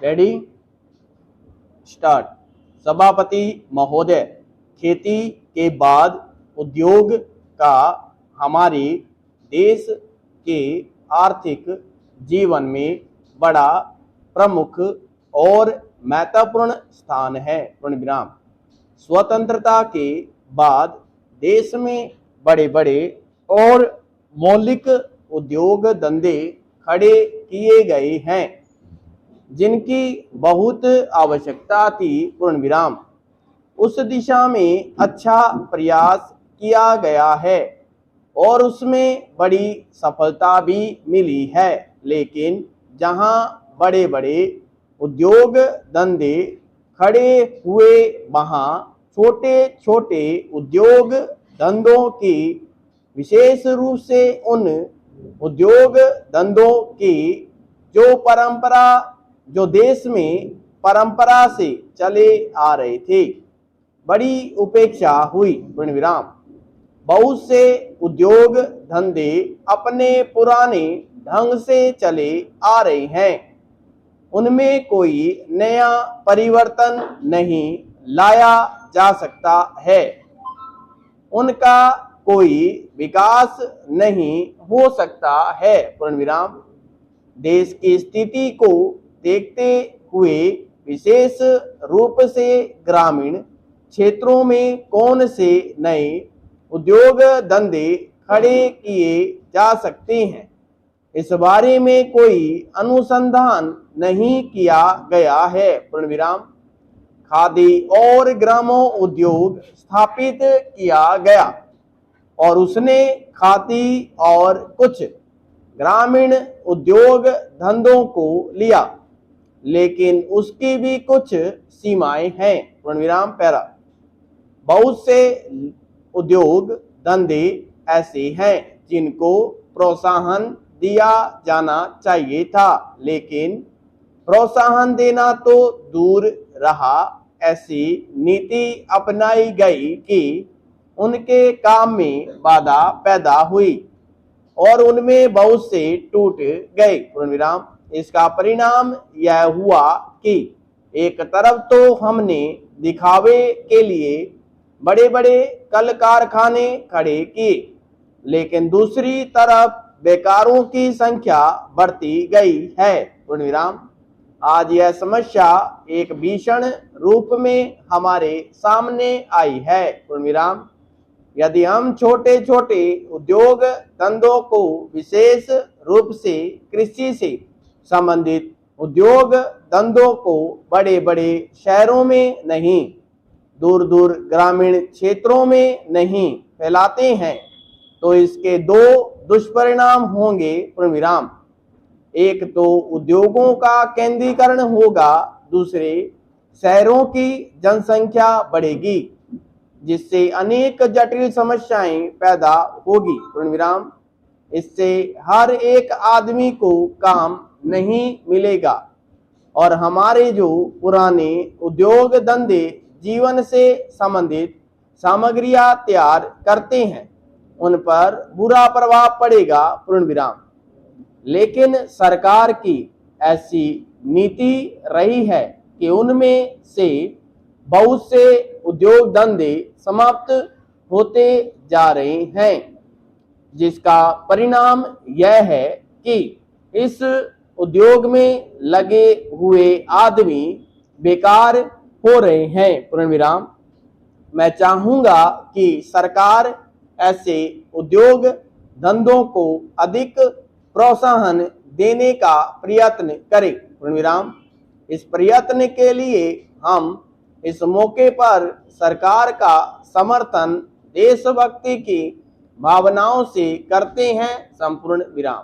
Ready start. सभापति महोदय, खेती के बाद उद्योग का हमारे देश के आर्थिक जीवन में बड़ा प्रमुख और महत्वपूर्ण स्थान है। पूर्णविराम। स्वतंत्रता के बाद देश में बड़े बड़े और मौलिक उद्योग धंधे खड़े किए गए हैं, जिनकी बहुत आवश्यकता थी। पूर्णविराम। उस दिशा में अच्छा प्रयास किया गया है और उसमें बड़ी सफलता भी मिली है, लेकिन जहां बड़े बड़े उद्योग धंधे खड़े हुए वहां छोटे छोटे उद्योग धंधों की, विशेष रूप से उन उद्योग धंधों की जो देश में परंपरा से चले आ रहे थे, बड़ी उपेक्षा हुई। पूर्णविराम। बहुत से उद्योग धंधे अपने पुराने ढंग से चले आ रहे हैं, उनमें कोई नया परिवर्तन नहीं लाया जा सकता है, उनका कोई विकास नहीं हो सकता है। पूर्णविराम। देश की स्थिति को देखते हुए विशेष रूप से ग्रामीण क्षेत्रों में कौन से नए उद्योग धंधे खड़े किए जा सकते हैं, इस बारे में कोई अनुसंधान नहीं किया गया है। पूर्णविराम। खादी और ग्रामो उद्योग स्थापित किया गया और उसने खादी और कुछ ग्रामीण उद्योग धंधों को लिया, लेकिन उसकी भी कुछ सीमाएं हैं। पूर्णविराम। पैरा। बहुत से उद्योग धंधे ऐसे हैं जिनको प्रोत्साहन दिया जाना चाहिए था, लेकिन प्रोत्साहन देना तो दूर रहा, ऐसी नीति अपनाई गई कि उनके काम में बाधा पैदा हुई और उनमें बहुत से टूट गए। पूर्णविराम। इसका परिणाम यह हुआ कि एक तरफ तो हमने दिखावे के लिए बड़े बड़े कल कारखाने खड़े किए, लेकिन दूसरी तरफ बेकारों की संख्या बढ़ती गई है। पूर्णविराम। आज यह समस्या एक भीषण रूप में हमारे सामने आई है। पूर्णविराम। यदि हम छोटे छोटे उद्योग धंधों को, विशेष रूप से कृषि से संबंधित उद्योग धंधों को बड़े बड़े शहरों में नहीं, दूर दूर ग्रामीण क्षेत्रों में नहीं फैलाते हैं, तो इसके दो दुष्परिणाम होंगे। पूर्णविराम। एक तो उद्योगों का केंद्रीकरण होगा, दूसरे शहरों की जनसंख्या बढ़ेगी, जिससे अनेक जटिल समस्याएं पैदा होगी। पूर्णविराम। इससे हर एक आदमी को काम नहीं मिलेगा और हमारे जो पुराने उद्योग धंधे जीवन से संबंधित सामग्रियां तैयार करते हैं, उन पर बुरा प्रभाव पड़ेगा। पूर्णविराम। लेकिन सरकार की ऐसी नीति रही है कि उनमें से बहुत से उद्योग धंधे समाप्त होते जा रहे हैं, जिसका परिणाम यह है कि इस उद्योग में लगे हुए आदमी बेकार हो रहे हैं। पूर्णविराम। मैं चाहूंगा कि सरकार ऐसे उद्योग धंधों को अधिक प्रोत्साहन देने का प्रयत्न करे। पूर्णविराम। इस प्रयत्न के लिए हम इस मौके पर सरकार का समर्थन देशभक्ति की भावनाओं से करते हैं। संपूर्ण विराम।